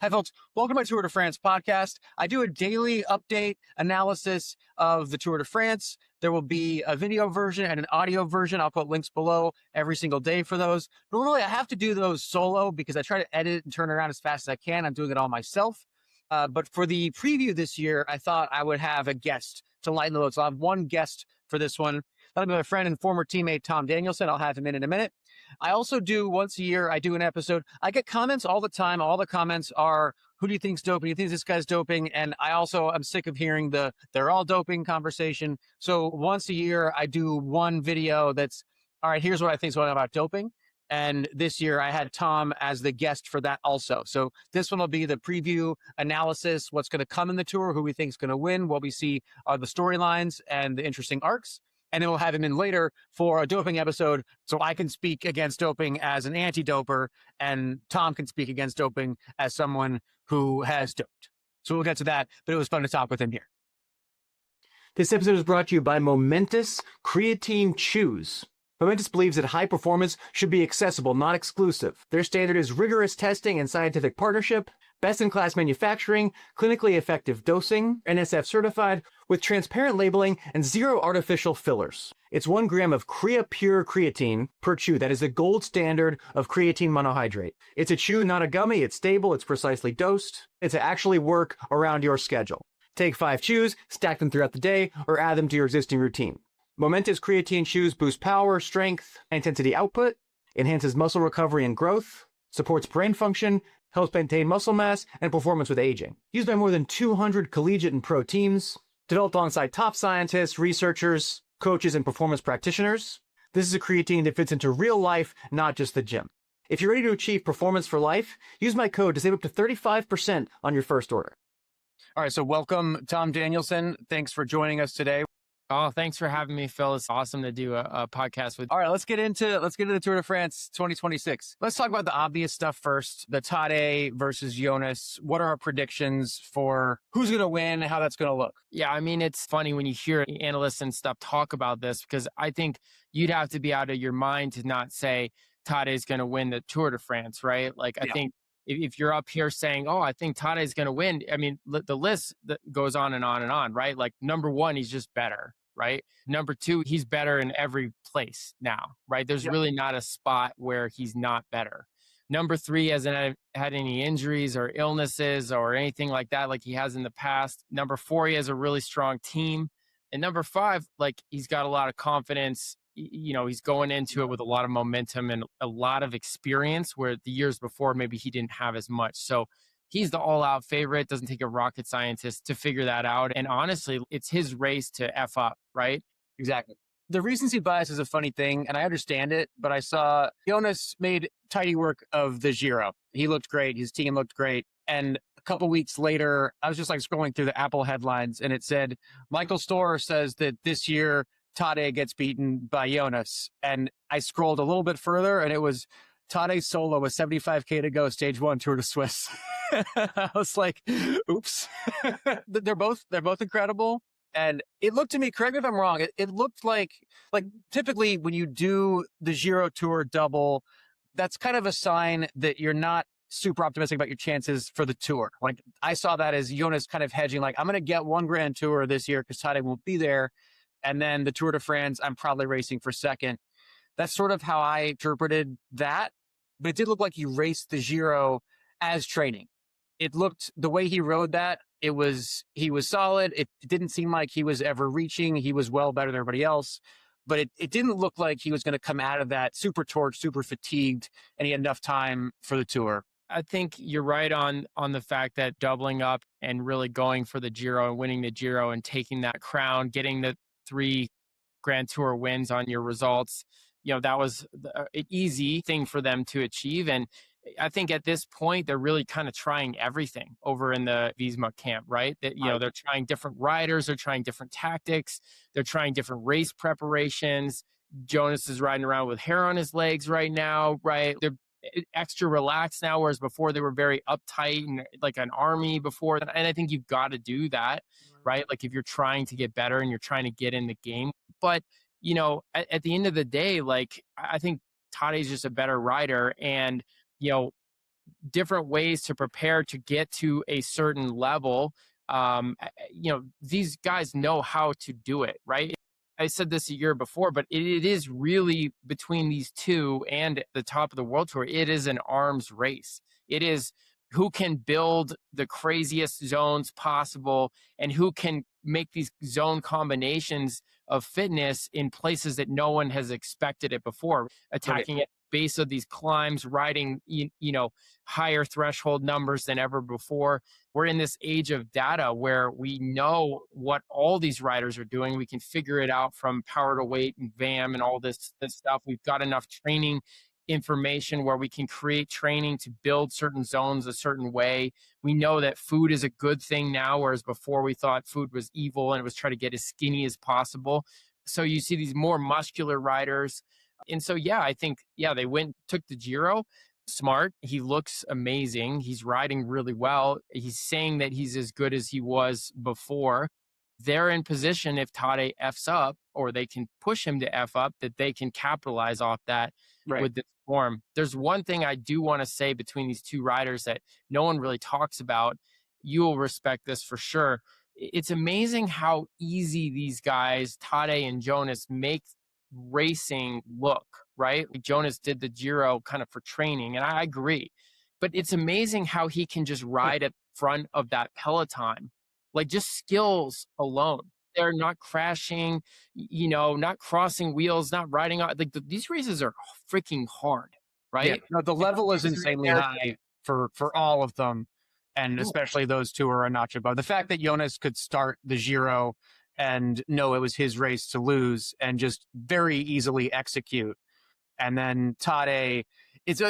Hi, folks. Welcome to my Tour de France podcast. I do a daily update analysis of the Tour de France. There will be a video version and an audio version. I'll put links below every single day for those. Normally, I have to do those solo because I try to edit and turn around as fast as I can. I'm doing it all myself. But for the preview this year, I thought I would have a guest to lighten the load. So I'll have one guest for this one. That'll be my friend and former teammate, Tom Danielson. I'll have him in a minute. I also do once a year, I do an episode. I get comments all the time. All the comments are, who do you think's doping? Do you think this guy's doping? And I'm sick of hearing they're all doping conversation. So once a year, I do one video that's, all right, here's what I think is going on about doping. And this year I had Tom as the guest for that also. So this one will be the preview analysis, what's going to come in the tour, who we think is going to win, what we see are the storylines and the interesting arcs. And then we'll have him in later for a doping episode so I can speak against doping as an anti-doper and Tom can speak against doping as someone who has doped. So we'll get to that, but it was fun to talk with him here. This episode is brought to you by Momentous Creatine Chews. Momentous believes that high performance should be accessible, not exclusive. Their standard is rigorous testing and scientific partnership, best-in-class manufacturing, clinically effective dosing, NSF certified, with transparent labeling and zero artificial fillers. It's 1 gram of Pure creatine per chew. That is the gold standard of creatine monohydrate. It's a chew, not a gummy. It's stable. It's precisely dosed. It's to actually work around your schedule. Take 5 chews, stack them throughout the day, or add them to your existing routine. Momentous Creatine Chews boost power, strength, and intensity output, enhances muscle recovery and growth, supports brain function, helps maintain muscle mass and performance with aging. Used by more than 200 collegiate and pro teams, developed alongside top scientists, researchers, coaches, and performance practitioners. This is a creatine that fits into real life, not just the gym. If you're ready to achieve performance for life, use my code to save up to 35% on your first order. All right, so welcome, Tom Danielson. Thanks for joining us today. Oh, thanks for having me, Phil. It's awesome to do a podcast with you. All right, let's get into the Tour de France 2026. Let's talk about the obvious stuff first. The Tadej versus Jonas. What are our predictions for who's going to win, how that's going to look? Yeah, I mean, it's funny when you hear analysts and stuff talk about this, because I think you'd have to be out of your mind to not say Tadej is going to win the Tour de France, right? Like, I think if you're up here saying, oh, I think Tadej is going to win, I mean, the list that goes on and on and on, right? Like, number one, he's just better. Right. Number two, he's better in every place now, right? There's really not a spot where he's not better. Number three, hasn't had any injuries or illnesses or anything like that, like he has in the past. Number four, he has a really strong team. And number five, like, he's got a lot of confidence. You know, he's going into it with a lot of momentum and a lot of experience where the years before, maybe he didn't have as much. So he's the all-out favorite. Doesn't take a rocket scientist to figure that out. And honestly, it's his race to F up, right? Exactly. The recency bias is a funny thing, and I understand it, but I saw Jonas made tidy work of the Giro. He looked great. His team looked great. And a couple weeks later, I was just like scrolling through the Apple headlines, and it said, Michael Storer says that this year Tadej gets beaten by Jonas. And I scrolled a little bit further, and it was Tadej solo with 75K to go, stage 1 Tour de Suisse. I was like, oops. they're both incredible. And it looked to me, correct me if I'm wrong, it looked like typically when you do the Giro Tour double, that's kind of a sign that you're not super optimistic about your chances for the Tour. Like, I saw that as Jonas kind of hedging, like, I'm going to get one Grand Tour this year because Tadej won't be there. And then the Tour de France, I'm probably racing for second. That's sort of how I interpreted that. But it did look like he raced the Giro as training. It looked, the way he rode that, he was solid. It didn't seem like he was ever reaching. He was well better than everybody else. But it didn't look like he was going to come out of that super torqued, super fatigued, and he had enough time for the Tour. I think you're right on the fact that doubling up and really going for the Giro and winning the Giro and taking that crown, getting the 3 Grand Tour wins on your results, you know, that was an easy thing for them to achieve. And I think at this point, they're really kind of trying everything over in the Visma camp, right? That, you know, they're trying different riders, they're trying different tactics, they're trying different race preparations. Jonas is riding around with hair on his legs right now, right? They're extra relaxed now, whereas before they were very uptight and like an army before. And I think you've got to do that, right? Like, if you're trying to get better and you're trying to get in the game. But, you know, at the end of the day, like, I think Tadej is just a better rider. And, you know, different ways to prepare to get to a certain level. These guys know how to do it, right? I said this a year before, but it is really between these two and the top of the world tour. It is an arms race. It is who can build the craziest zones possible and who can make these zone combinations of fitness in places that no one has expected it before, attacking at base of these climbs, riding, higher threshold numbers than ever before. We're in this age of data where we know what all these riders are doing. We can figure it out from power to weight and VAM and all this stuff. We've got enough training information where we can create training to build certain zones a certain way. We know that food is a good thing now, whereas before we thought food was evil and it was try to get as skinny as possible. So you see these more muscular riders. And so, I think, they took the Giro. Smart. He looks amazing. He's riding really well. He's saying that he's as good as he was before. They're in position if Tadej F's up, or they can push him to F up, that they can capitalize off that with this form. There's one thing I do want to say between these two riders that no one really talks about. You will respect this for sure. It's amazing how easy these guys, Tadej and Jonas, make racing look, right? Jonas did the Giro kind of for training, and I agree. But it's amazing how he can just ride at the front of that peloton, like just skills alone. They're not crashing, not crossing wheels, not riding out. Like these races are freaking hard, right? Yeah, no, the level is insanely high for all of them, and especially those two are a notch above. The fact that Jonas could start the Giro and know it was his race to lose and just very easily execute. And then Tadej,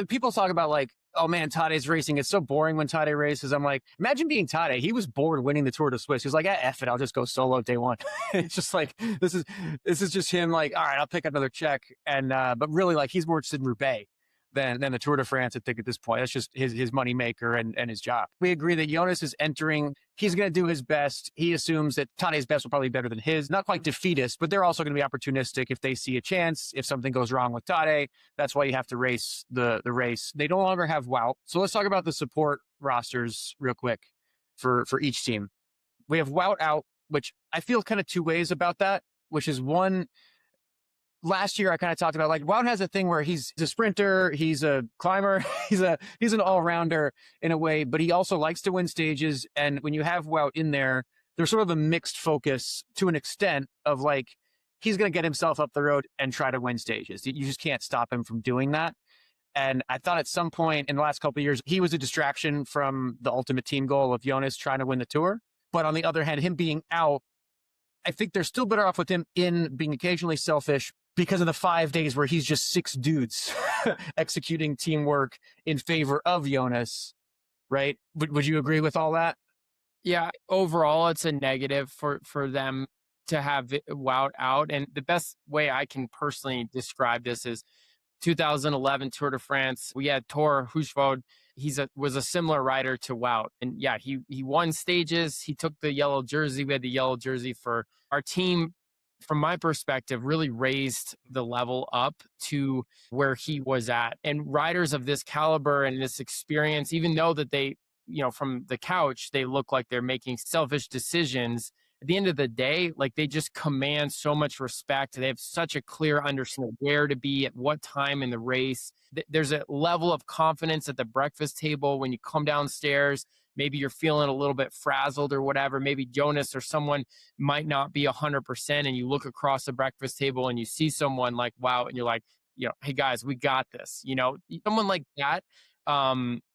people talk about like, oh man, Tadej's racing. It's so boring when Tadej races. I'm like, imagine being Tadej. He was bored winning the Tour de Swiss. He was like, F it, I'll just go solo day one. It's just like, this is just him like, all right, I'll pick another check. And, but really like he's more interested in Roubaix than the Tour de France, I think, at this point. That's just his money maker and his job. We agree that Jonas is entering. He's going to do his best. He assumes that Tadej's best will probably be better than his. Not quite defeatist, but they're also going to be opportunistic if they see a chance. If something goes wrong with Tadej, that's why you have to race the race. They no longer have Wout. So let's talk about the support rosters real quick for each team. We have Wout out, which I feel kind of two ways about that, which is one, last year I kind of talked about like Wout has a thing where he's a sprinter, he's a climber, he's an all-rounder in a way, but he also likes to win stages. And when you have Wout in there, there's sort of a mixed focus to an extent of like, he's going to get himself up the road and try to win stages. You just can't stop him from doing that. And I thought at some point in the last couple of years, he was a distraction from the ultimate team goal of Jonas trying to win the Tour. But on the other hand, him being out, I think they're still better off with him in being occasionally selfish, because of the 5 days where he's just 6 dudes executing teamwork in favor of Jonas, right? Would you agree with all that? Yeah, overall, it's a negative for them to have Wout out. And the best way I can personally describe this is 2011 Tour de France. We had Thor Hushovd. Was a similar rider to Wout. And he won stages. He took the yellow jersey. We had the yellow jersey for our team. From my perspective, really raised the level up to where he was at. And riders of this caliber and this experience, even though that they, from the couch, they look like they're making selfish decisions, at the end of the day, like they just command so much respect. They have such a clear understanding where to be at what time in the race. There's a level of confidence at the breakfast table when you come downstairs. Maybe you're feeling a little bit frazzled or whatever. Maybe Jonas or someone might not be 100%, and you look across the breakfast table and you see someone like Wow, and you're like, hey guys, we got this. Someone like that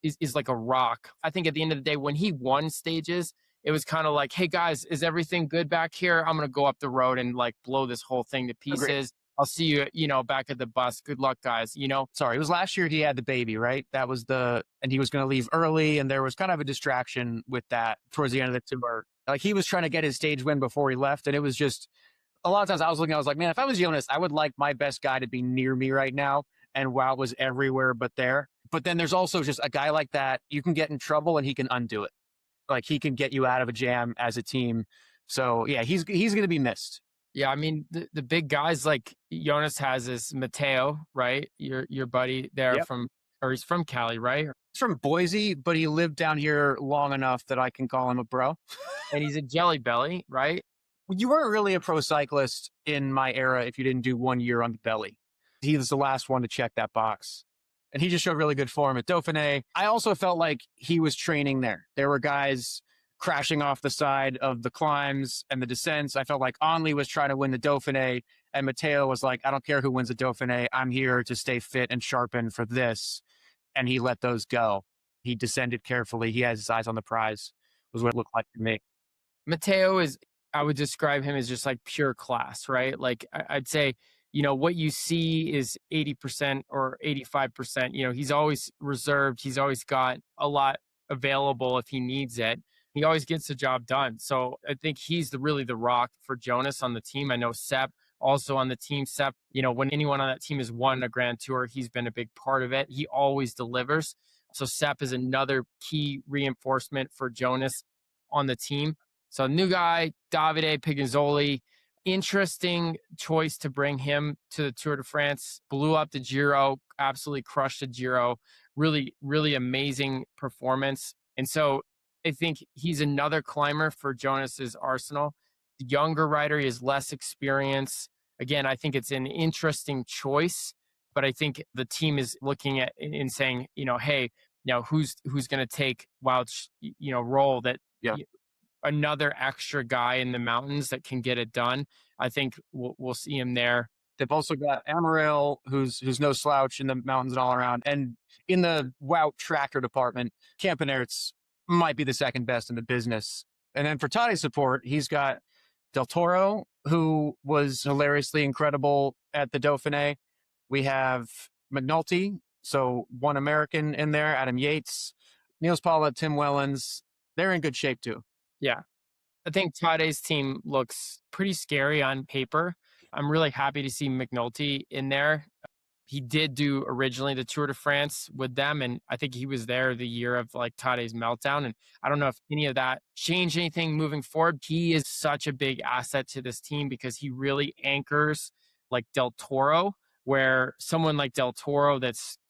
is like a rock. I think at the end of the day, when he won stages, it was kind of like, hey guys, is everything good back here? I'm gonna go up the road and like blow this whole thing to pieces. Agreed. I'll see you, back at the bus. Good luck, guys. Sorry, it was last year he had the baby, right? That was and he was going to leave early, and there was kind of a distraction with that towards the end of the tour. Like he was trying to get his stage win before he left, and it was just a lot of times I was like, man, if I was Jonas, I would like my best guy to be near me right now. And Wout was everywhere but there. But then there's also just a guy like that, you can get in trouble and he can undo it. Like he can get you out of a jam as a team. So yeah, he's going to be missed. Yeah, I mean, the big guys like Jonas has is Matteo, right? Your buddy there. Yep. He's from Cali, right? He's from Boise, but he lived down here long enough that I can call him a bro. And he's a jelly belly, right? You weren't really a pro cyclist in my era if you didn't do 1 year on the belly. He was the last one to check that box. And he just showed really good form at Dauphiné. I also felt like he was training there. There were guys crashing off the side of the climbs and the descents. I felt like Onley was trying to win the Dauphiné, and Matteo was like, I don't care who wins the Dauphiné. I'm here to stay fit and sharpen for this. And he let those go. He descended carefully. He has his eyes on the prize, was what it looked like to me. Matteo is, I would describe him as just like pure class, right? Like I'd say, what you see is 80% or 85%. He's always reserved. He's always got a lot available if he needs it. He always gets the job done. So I think he's really the rock for Jonas on the team. I know Sepp also on the team. Sepp, when anyone on that team has won a Grand Tour, he's been a big part of it. He always delivers. So Sepp is another key reinforcement for Jonas on the team. So new guy, Davide Pigazzoli, interesting choice to bring him to the Tour de France. Blew up the Giro, absolutely crushed the Giro. Really, really amazing performance. And so I think he's another climber for Jonas's arsenal. The younger rider, he has less experience. Again, I think it's an interesting choice, but I think the team is looking at and saying, hey, who's going to take Wout's, role that another extra guy in the mountains that can get it done. I think we'll see him there. They've also got Amaral, who's no slouch in the mountains and all around. And in the Wout tractor department, Campenerts might be the second best in the business. And then for Tadej support, he's got Del Toro, who was hilariously incredible at the Dauphiné. We have McNulty, so one American in there, Adam Yates, Niels Paula, Tim Wellens. They're in good shape too. Yeah. I think Tadej's team looks pretty scary on paper. I'm really happy to see McNulty in there. He did do originally the Tour de France with them, and I think he was there the year of like Tadej's meltdown. And I don't know if any of that changed anything moving forward. He is such a big asset to this team because he really anchors like Del Toro, where someone like Del Toro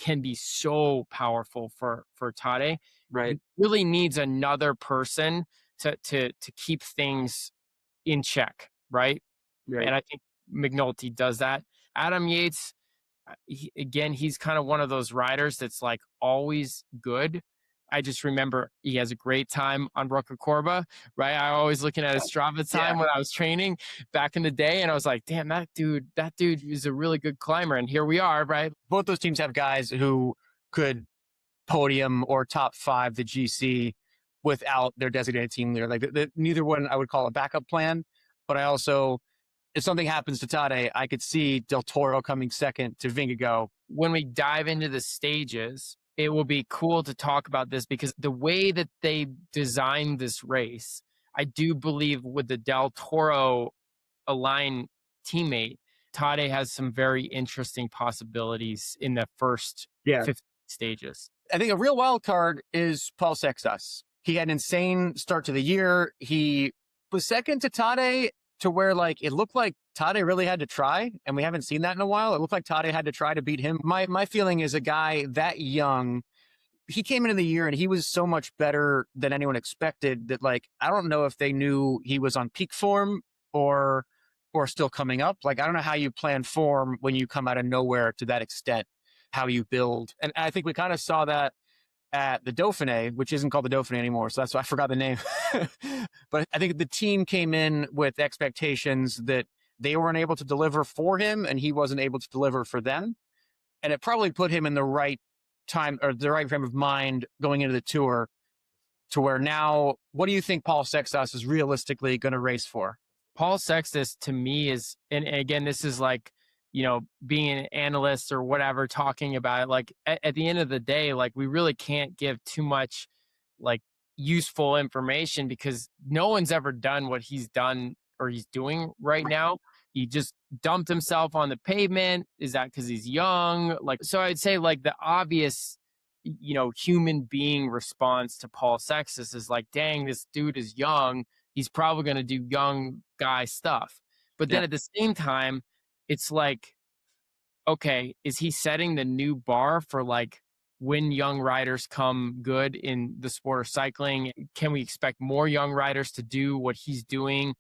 can be so powerful for Tadej. Right. Really needs another person to keep things in check, right? And I think McNulty does that. Adam Yates, he's kind of one of those riders that's like always good. I just remember he has a great time on Rocacorba, right? I always looking at his Strava time when I was training back in the day, and I was like, damn, that dude is a really good climber, and here we are, right? Both those teams have guys who could podium or top 5 the GC without their designated team leader. Like neither one I would call a backup plan, but I also, if something happens to Tadej, I could see Del Toro coming second to Vingegaard. When we dive into the stages, it will be cool to talk about this because the way that they designed this race, I do believe with the Del Toro aligned teammate, Tadej has some very interesting possibilities in the first 50 stages. I think a real wild card is Paul Seixas. He had an insane start to the year. He was second to Tadej to where like it looked like Tadej really had to try, and we haven't seen that in a while. It looked like Tadej had to try to beat him. My feeling is a guy that young, he came into the year and he was so much better than anyone expected that like I don't know if they knew he was on peak form or still coming up. Like I don't know how you plan form when you come out of nowhere to that extent, how you build. And I think we kind of saw that at the Dauphiné, which isn't called the Dauphiné anymore. So that's why I forgot the name. But I think the team came in with expectations that they weren't able to deliver for him and he wasn't able to deliver for them. And it probably put him in the right time or the right frame of mind going into the Tour to where now, what do you think Paul Seixas is realistically going to race for? Paul Seixas to me is, and again, this is like, being an analyst or whatever, talking about it, like at the end of the day, like we really can't give too much like useful information because no one's ever done what he's done or he's doing right now. He just dumped himself on the pavement. Is that because he's young? Like, so I'd say like the obvious, human being response to Paul Seixas is like, dang, this dude is young. He's probably going to do young guy stuff. But then at the same time, it's like, okay, is he setting the new bar for like when young riders come good in the sport of cycling? Can we expect more young riders to do what he's doing?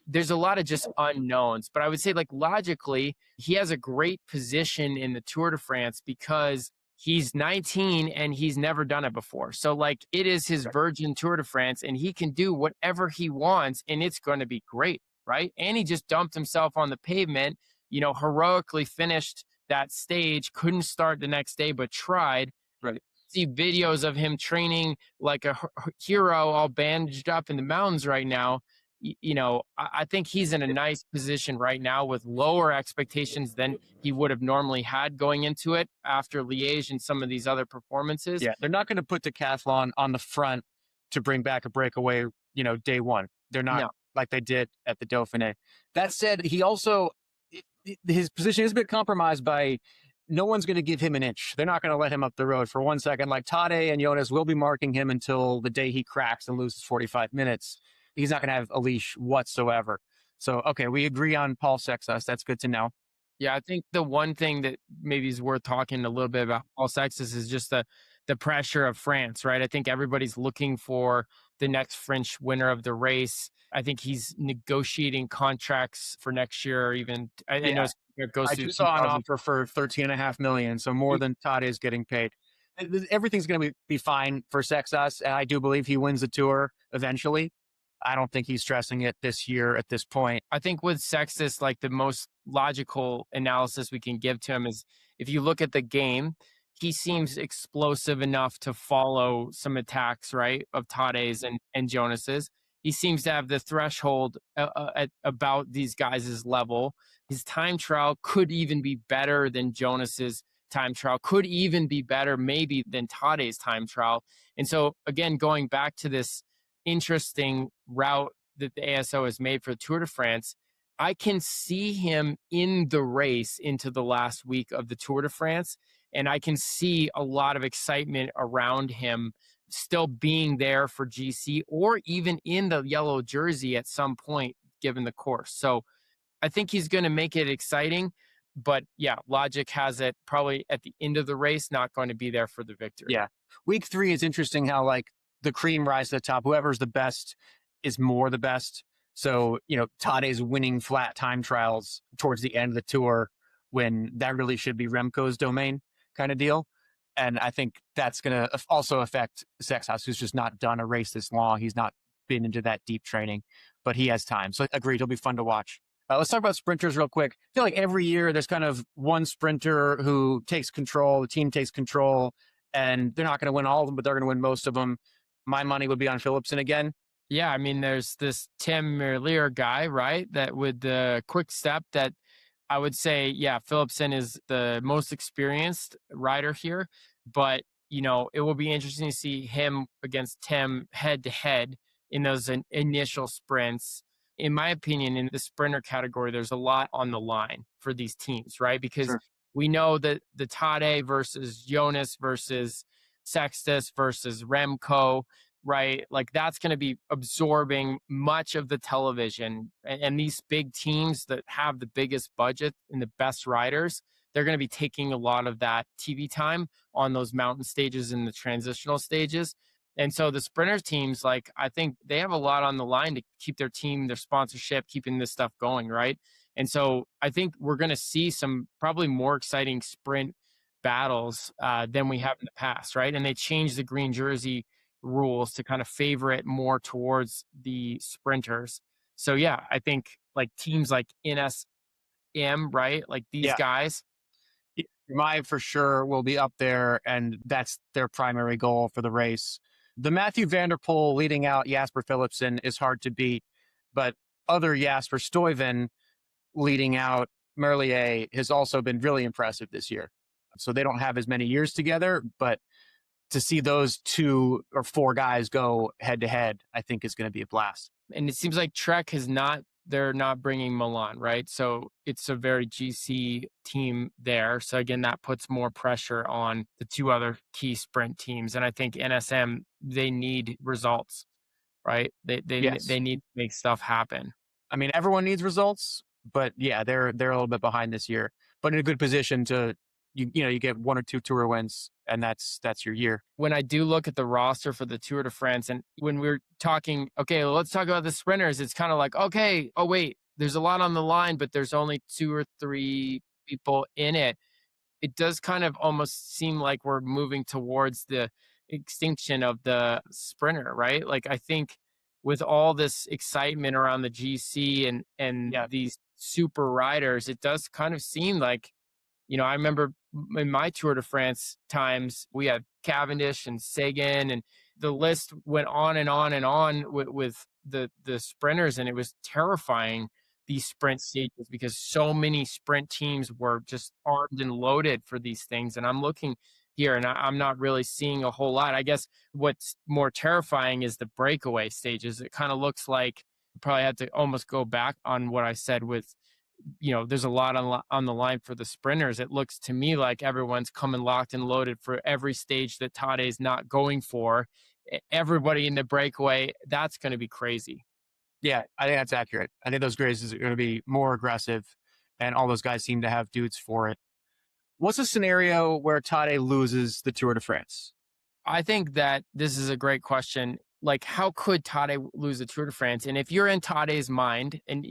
There's a lot of just unknowns, but I would say, like, logically, he has a great position in the Tour de France because he's 19 and he's never done it before. So, like, it is his virgin Tour de France and he can do whatever he wants and it's going to be great, right? And he just dumped himself on the pavement, heroically finished that stage, couldn't start the next day, but tried. Right. See videos of him training like a hero, all bandaged up in the mountains right now. I think he's in a nice position right now with lower expectations than he would have normally had going into it after Liège and some of these other performances. Yeah, they're not going to put decathlon on the front to bring back a breakaway, day one. They're not like they did at the Dauphiné. That said, he also, his position is a bit compromised by no one's going to give him an inch. They're not going to let him up the road for 1 second. Like Tadej and Jonas will be marking him until the day he cracks and loses 45 minutes. He's not going to have a leash whatsoever. So, okay, we agree on Paul Seixas. That's good to know. Yeah, I think the one thing that maybe is worth talking a little bit about Paul Seixas is just the pressure of France, right? I think everybody's looking for the next French winner of the race. I think he's negotiating contracts for next year, or even I know it goes I to just saw an offer for $13.5 million, so more than Tadej is getting paid. Everything's going to be fine for Seixas, and I do believe he wins the Tour eventually. I don't think he's stressing it this year at this point. I think with Seixas, like, the most logical analysis we can give to him is if you look at the game, he seems explosive enough to follow some attacks, right, of Tadej's and Jonas's. He seems to have the threshold at about these guys' level. His time trial could even be better than Jonas's time trial, could even be better maybe than Tadej's time trial. And so, again, going back to this interesting route that the ASO has made for the Tour de France, I can see him in the race into the last week of the Tour de France, and I can see a lot of excitement around him still being there for GC or even in the yellow jersey at some point given the course. So I think he's going to make it exciting, but yeah, logic has it probably at the end of the race not going to be there for the victory. Yeah. Week 3 is interesting how, like, the cream rise to the top. Whoever's the best is more the best. So, Tadej's winning flat time trials towards the end of the Tour when that really should be Remco's domain kind of deal. And I think that's going to also affect Seixas, who's just not done a race this long. He's not been into that deep training, but he has time. So agreed, it'll be fun to watch. Let's talk about sprinters real quick. I feel like every year there's kind of one sprinter who takes control, the team takes control, and they're not going to win all of them, but they're going to win most of them. My money would be on Philipsen again. Yeah, I mean, there's this Tim Merlier guy, right? That with the quick step that I would say, yeah, Philipsen is the most experienced rider here. But, it will be interesting to see him against Tim head to head in those initial sprints. In my opinion, in the sprinter category, there's a lot on the line for these teams, right? Because we know that the Tadej versus Jonas versus Sextus versus Remco, right? Like, that's going to be absorbing much of the television. And these big teams that have the biggest budget and the best riders, they're going to be taking a lot of that TV time on those mountain stages and the transitional stages. And so the sprinter teams, like, I think they have a lot on the line to keep their team, their sponsorship, keeping this stuff going, right? And so I think we're going to see some probably more exciting sprint battles than we have in the past, right? And they changed the green jersey rules to kind of favor it more towards the sprinters. So yeah, I think like teams like NSM, right? Like these guys. My for sure will be up there, and that's their primary goal for the race. The Matthew van der Poel leading out Jasper Philipsen is hard to beat, but other Jasper Stuyven leading out Merlier has also been really impressive this year. So they don't have as many years together, but to see those 2 or 4 guys go head to head, I think is going to be a blast. And it seems like Trek they're not bringing Milan, right? So it's a very GC team there. So again, that puts more pressure on the 2 other key sprint teams. And I think NSM, they need results, right? They need to make stuff happen. I mean, everyone needs results, but yeah, they're a little bit behind this year, but in a good position to, you get 1 or 2 Tour wins and that's your year. When I do look at the roster for the Tour de France, and when we're talking, okay, well, let's talk about the sprinters, it's kind of like, okay, oh, wait, there's a lot on the line, but there's only 2 or 3 people in it. It does kind of almost seem like we're moving towards the extinction of the sprinter, right? Like, I think with all this excitement around the GC and Yeah. these super riders, it does kind of seem like, I remember in my Tour de France times, we had Cavendish and Sagan, and the list went on and on and on with the sprinters, and it was terrifying, these sprint stages, because so many sprint teams were just armed and loaded for these things. And I'm looking here, and I'm not really seeing a whole lot. I guess what's more terrifying is the breakaway stages. It kind of looks like, probably had to almost go back on what I said with, there's a lot on the line for the sprinters. It looks to me like everyone's coming locked and loaded for every stage that Tadej's not going for. Everybody in the breakaway, that's going to be crazy. Yeah, I think that's accurate. I think those races are going to be more aggressive, and all those guys seem to have dudes for it. What's a scenario where Tadej loses the Tour de France? I think that this is a great question. Like, how could Tadej lose the Tour de France? And if you're in Tadej's mind, and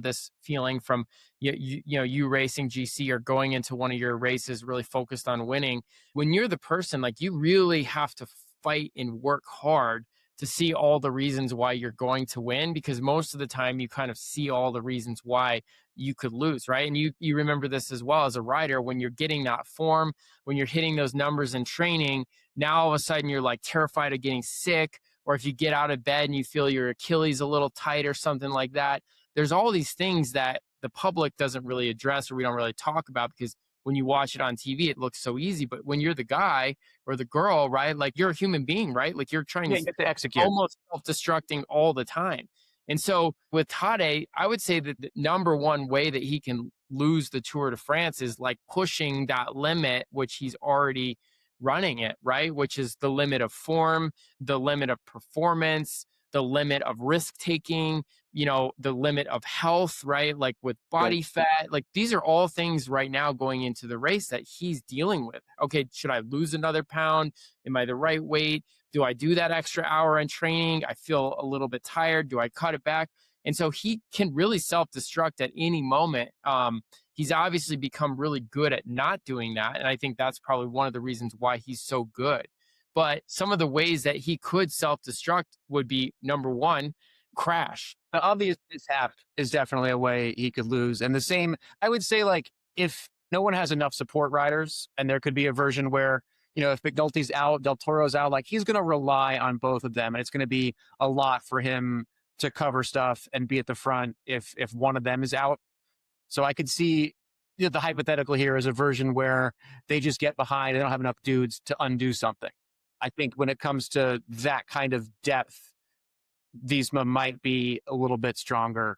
this feeling from you racing GC or going into one of your races really focused on winning, when you're the person, like, you really have to fight and work hard to see all the reasons why you're going to win, because most of the time you kind of see all the reasons why you could lose, right? And you remember this as well as a rider, when you're getting that form, when you're hitting those numbers in training, now all of a sudden you're like terrified of getting sick, or if you get out of bed and you feel your Achilles a little tight or something like that. There's all these things that the public doesn't really address, or we don't really talk about, because when you watch it on TV, it looks so easy. But when you're the guy or the girl, right, like, you're a human being, right? Like, you're trying You get to execute. almost self-destructing all the time. And so with Tadej, I would say that the number one way that he can lose the Tour de France is like pushing that limit, which he's already running it, right? Which is the limit of form, the limit of performance, the limit of risk taking, the limit of health, right? Like with body fat, like, these are all things right now going into the race that he's dealing with. Okay, should I lose another pound? Am I the right weight? Do I do that extra hour in training? I feel a little bit tired. Do I cut it back? And so he can really self-destruct at any moment. He's obviously become really good at not doing that. And I think that's probably one of the reasons why he's so good. But some of the ways that he could self-destruct would be, number one, crash. The obvious mishap is definitely a way he could lose. And the same, I would say, like, if no one has enough support riders, and there could be a version where, if McNulty's out, Del Toro's out, like, he's going to rely on both of them. And it's going to be a lot for him to cover stuff and be at the front if one of them is out. So I could see, the hypothetical here is a version where they just get behind. They don't have enough dudes to undo something. I think when it comes to that kind of depth, Wiesma might be a little bit stronger.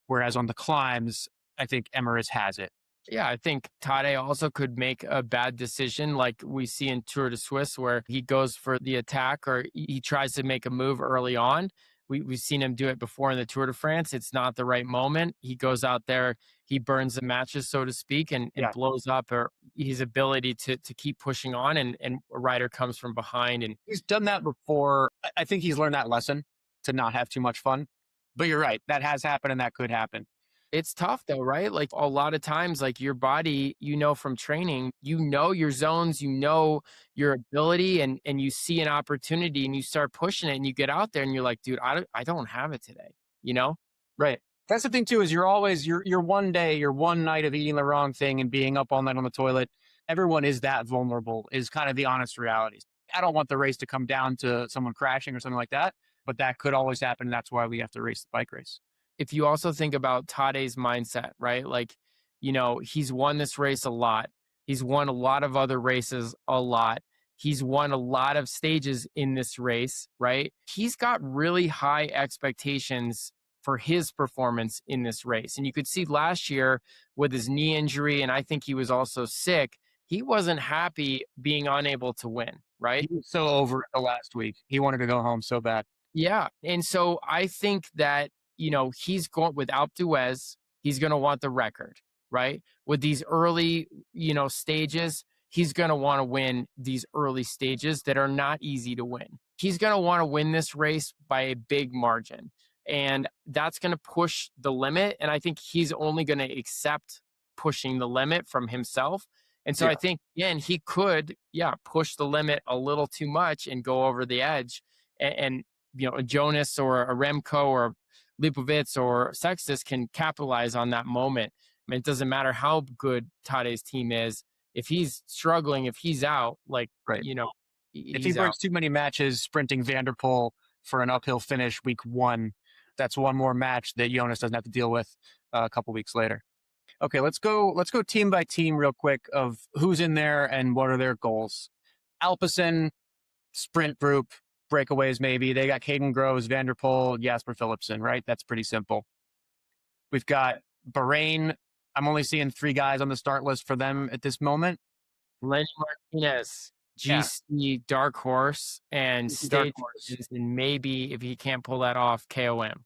Whereas on the climbs, I think Emirates has it. Yeah, I think Tadej also could make a bad decision, like we see in Tour de Suisse, where he goes for the attack, or he tries to make a move early on. We've seen him do it before in the Tour de France. It's not the right moment. He goes out there, he burns the matches, so to speak, and blows up or his ability to keep pushing on, and a rider comes from behind. And he's done that before. I think he's learned that lesson to not have too much fun. But you're right, that has happened and that could happen. It's tough though, right? Like, a lot of times, like, your body, from training, your zones, your ability, and you see an opportunity and you start pushing it and you get out there and you're like, dude, I don't have it today, Right. That's the thing too, is you're always, your one day, your one night of eating the wrong thing and being up all night on the toilet. Everyone is that vulnerable, is kind of the honest reality. I don't want the race to come down to someone crashing or something like that, but that could always happen. And that's why we have to race the bike race. If you also think about Tadej's mindset, right? Like, he's won this race a lot. He's won a lot of other races a lot. He's won a lot of stages in this race, right? He's got really high expectations for his performance in this race. And you could see last year with his knee injury, and I think he was also sick, he wasn't happy being unable to win, right? He was so over it the last week. He wanted to go home so bad. Yeah. And so I think that, he's going with Alpe d'Huez, he's going to want the record, right? With these early, stages, he's going to want to win these early stages that are not easy to win. He's going to want to win this race by a big margin. And that's going to push the limit. And I think he's only going to accept pushing the limit from himself. And so I think, again, he could, push the limit a little too much and go over the edge. And a Jonas or a Remco or Lipovitz or Seixas can capitalize on that moment. I mean, it doesn't matter how good Tadej's team is. If he's struggling, if he's out, if he breaks too many matches sprinting Vanderpool for an uphill finish week 1, that's one more match that Jonas doesn't have to deal with a couple weeks later. Okay, let's go team by team real quick of who's in there and what are their goals. Alpecin, sprint group, breakaways maybe. They got Caden Groves, Vanderpool, Jasper Philipsen, right? That's pretty simple. We've got Bahrain. I'm only seeing 3 guys on the start list for them at this moment. Lenny Martinez, GC Dark Horse, and Stage, and maybe if he can't pull that off, KOM.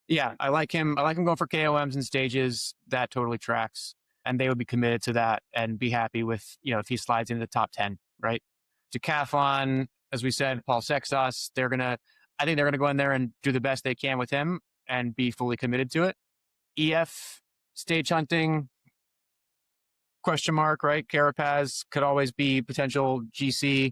Yeah, I like him. I like him going for KOMs and stages. That totally tracks. And they would be committed to that and be happy with, if he slides into the top 10, right? Decathlon, as we said, Paul Seixas, I think they're going to go in there and do the best they can with him and be fully committed to it. EF, stage hunting, question mark, right? Carapaz could always be potential GC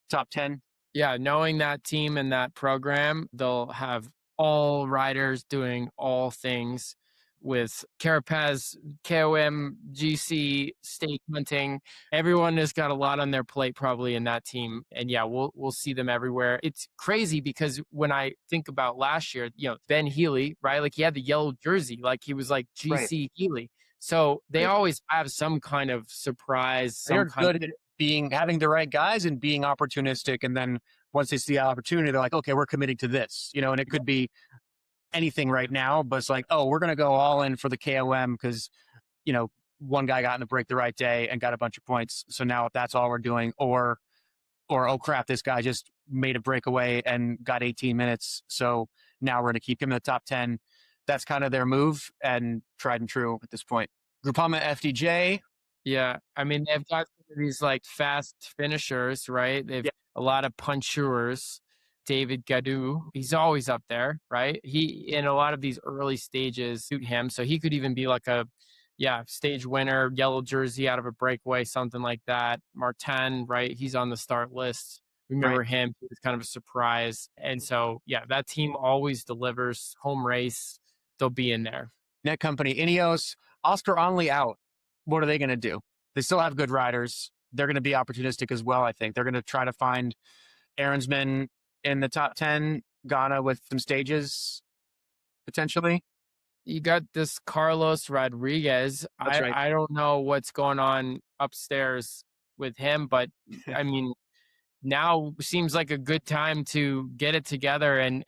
top 10. Yeah, knowing that team and that program, they'll have all riders doing all things with Carapaz, KOM, GC, stage hunting. Everyone has got a lot on their plate probably in that team. And we'll see them everywhere. It's crazy because when I think about last year, Ben Healy, right? Like he had the yellow jersey, like he was like GC Healy. So they always have some kind of surprise. They're good at having the right guys and being opportunistic. And then once they see the opportunity, they're like, okay, we're committing to this, and it could be anything right now, but it's like, oh, we're going to go all in for the KOM because, one guy got in the break the right day and got a bunch of points. So now if that's all we're doing, or, oh crap, this guy just made a breakaway and got 18 minutes. So now we're going to keep him in the top 10. That's kind of their move and tried and true at this point. Groupama FDJ. Yeah. I mean, they've got these like fast finishers, right? They've a lot of puncheurs. David Gadu, he's always up there, right? He, in a lot of these early stages, suit him. So he could even be like a, stage winner, yellow jersey out of a breakaway, something like that. Martin, right? He's on the start list. Remember him? He was kind of a surprise. And so, that team always delivers. Home race, they'll be in there. Net Company, Ineos, Oscar Onley out. What are they going to do? They still have good riders. They're going to be opportunistic as well, I think. They're going to try to find Aaronsman in the top 10, Ghana with some stages, potentially. You got this Carlos Rodriguez. I don't know what's going on upstairs with him, but I mean, now seems like a good time to get it together and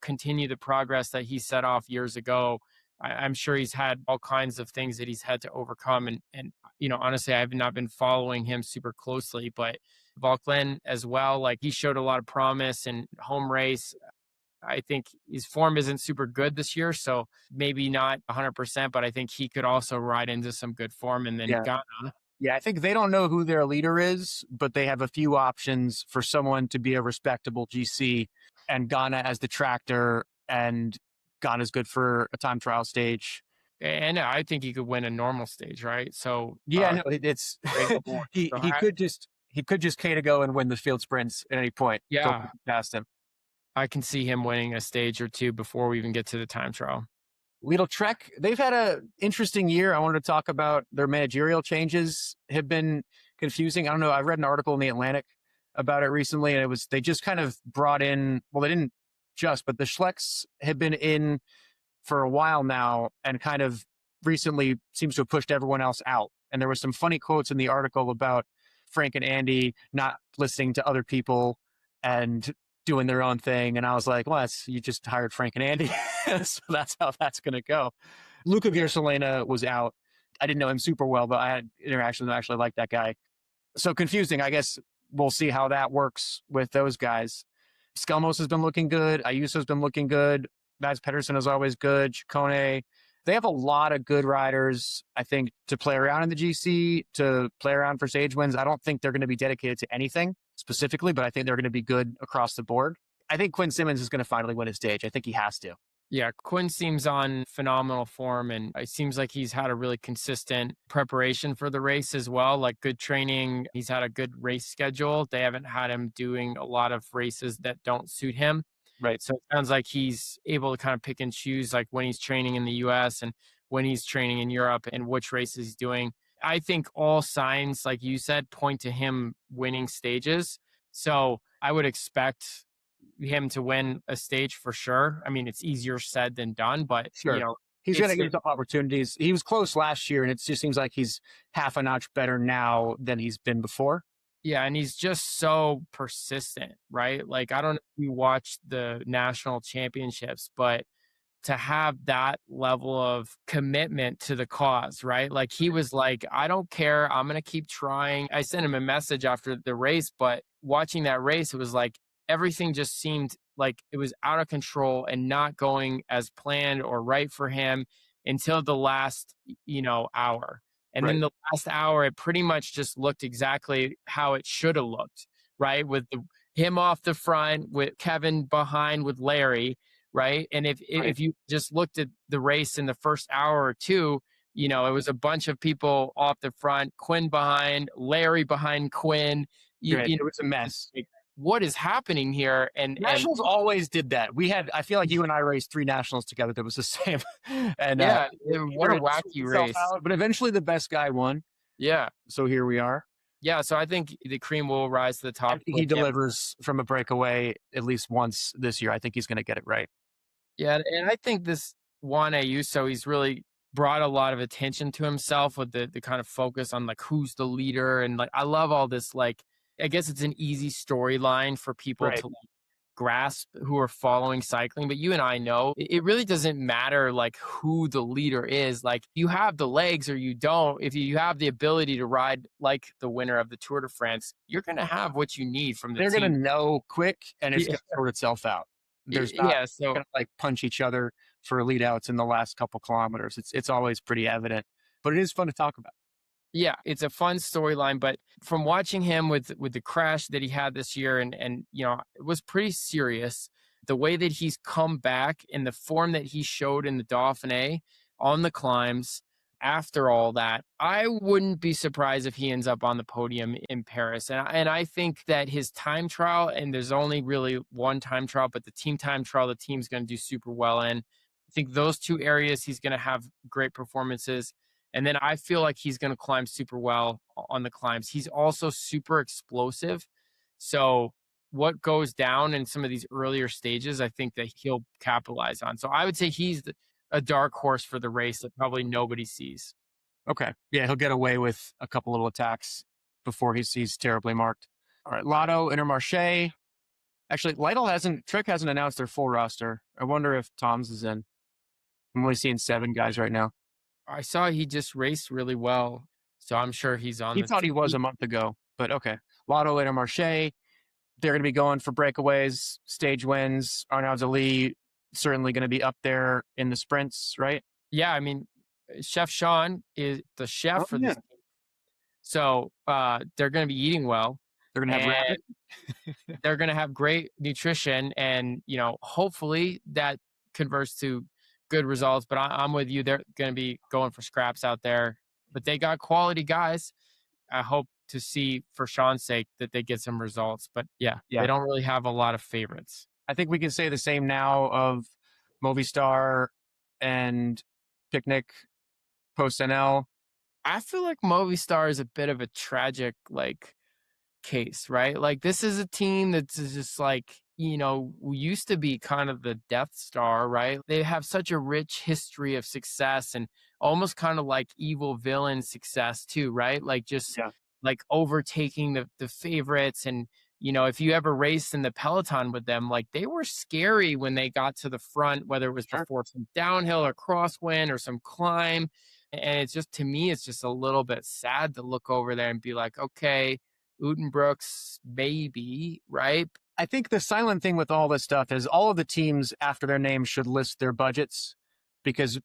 continue the progress that he set off years ago. I'm sure he's had all kinds of things that he's had to overcome. And honestly, I have not been following him super closely, but Vauquelin as well, like he showed a lot of promise in home race. I think his form isn't super good this year, so maybe not 100%, but I think he could also ride into some good form. And then Ghana. Yeah, I think they don't know who their leader is, but they have a few options for someone to be a respectable GC, and Ghana as the tractor, and Ghana's good for a time trial stage. And I think he could win a normal stage, right? So it's he could just K to go and win the field sprints at any point. Yeah, past him. I can see him winning a stage or two before we even get to the time trial. Lidl Trek, they've had an interesting year. I wanted to talk about their managerial changes. Have been confusing. I don't know. I read an article in the Atlantic about it recently, and they just kind of brought in. Well, they didn't just, but the Schlecks have been in for a while now, and kind of recently seems to have pushed everyone else out. And there were some funny quotes in the article about Frank and Andy not listening to other people and doing their own thing. And I was like, well, you just hired Frank and Andy. So that's how that's going to go. Luca Giersolena was out. I didn't know him super well, but I had interactions and I actually liked that guy. So confusing. I guess we'll see how that works with those guys. Skelmos has been looking good. Ayuso's been looking good. Mads Pedersen is always good. Chacone. they have a lot of good riders, I think, to play around in the GC, to play around for stage wins. I don't think they're going to be dedicated to anything specifically, but I think they're going to be good across the board. I think Quinn Simmons is going to finally win a stage. I think he has to. Yeah, Quinn seems on phenomenal form, and it seems like he's had a really consistent preparation for the race as well, like good training. He's had a good race schedule. They haven't had him doing a lot of races that don't suit him. Right. So it sounds like he's able to kind of pick and choose, like when he's training in the US and when he's training in Europe and which races he's doing. I think all signs, like you said, point to him winning stages. So I would expect him to win a stage for sure. I mean, it's easier said than done, but Sure. He's going to get himself opportunities. He was close last year, and it just seems like he's half a notch better now than he's been before. Yeah, and he's just so persistent, right? Like, I don't know if you watched the national championships, but to have that level of commitment to the cause, right? Like, he was like, I don't care. I'm going to keep trying. I sent him a message after the race, but watching that race, it was like everything just seemed like it was out of control and not going as planned or right for him until the last, hour. And Right. then the last hour, it pretty much just looked exactly how it should have looked, right? With him off the front, with Kevin behind, with Larry, right? And if you just looked at the race in the first hour or two, it was a bunch of people off the front, Quinn behind, Larry behind Quinn. It was a mess. Like, what is happening here? And Nationals always did that. I feel like you and I raced 3 nationals together that was the same. And yeah, what a wacky race. But eventually the best guy won. Yeah. So here we are. Yeah, so I think the cream will rise to the top. He delivers from a breakaway at least once this year. I think he's going to get it right. Yeah, and I think this Juan Ayuso, he's really brought a lot of attention to himself with the kind of focus on like who's the leader, and like I love all this. Like, I guess it's an easy storyline for people to like grasp who are following cycling, but you and I know it really doesn't matter like who the leader is. Like, you have the legs or you don't. If you have the ability to ride like the winner of the Tour de France, you're going to have what you need from the team. They're going to know quick, and it's going to sort itself out. There's not going to like punch each other for lead outs in the last couple kilometers. It's always pretty evident, but it is fun to talk about. Yeah, it's a fun storyline, but from watching him with the crash that he had this year, and it was pretty serious. The way that he's come back in the form that he showed in the Dauphiné on the climbs after all that, I wouldn't be surprised if he ends up on the podium in Paris. And I think that his time trial, and there's only really one time trial, but the team time trial, the team's going to do super well in. I think those 2 areas he's going to have great performances. And then I feel like he's going to climb super well on the climbs. He's also super explosive. So what goes down in some of these earlier stages, I think that he'll capitalize on. So I would say he's a dark horse for the race that probably nobody sees. Okay. Yeah, he'll get away with a couple little attacks before he's terribly marked. All right. Lotto, Intermarché. Actually, Trek hasn't announced their full roster. I wonder if Tom's is in. I'm only seeing 7 guys right now. I saw he just raced really well, so I'm sure he's on. He thought he was a month ago, but okay. Lotto, Intermarché, they're going to be going for breakaways, stage wins. Arnaud Ali certainly going to be up there in the sprints, right? Yeah, I mean, Chef Sean is the chef for this team. So they're going to be eating well. They're going to have rabbit. They're going to have great nutrition, and hopefully that converts to good results. But I'm with you. They're going to be going for scraps out there, but they got quality guys. I hope to see, for Sean's sake, that they get some results. But yeah, they don't really have a lot of favorites. I think we can say the same now of Movistar and Picnic post NL. I feel like Movistar is a bit of a tragic case, right? Like, this is a team that's just used to be kind of the Death Star, right? They have such a rich history of success and almost kind of like evil villain success too, right? Like, just like overtaking the favorites. And if you ever raced in the peloton with them, like, they were scary when they got to the front, whether it was before some downhill or crosswind or some climb. And it's just, to me, it's just a little bit sad to look over there and be like, okay, Utenbrooks, maybe, right? I think the silent thing with all this stuff is all of the teams after their names should list their budgets, because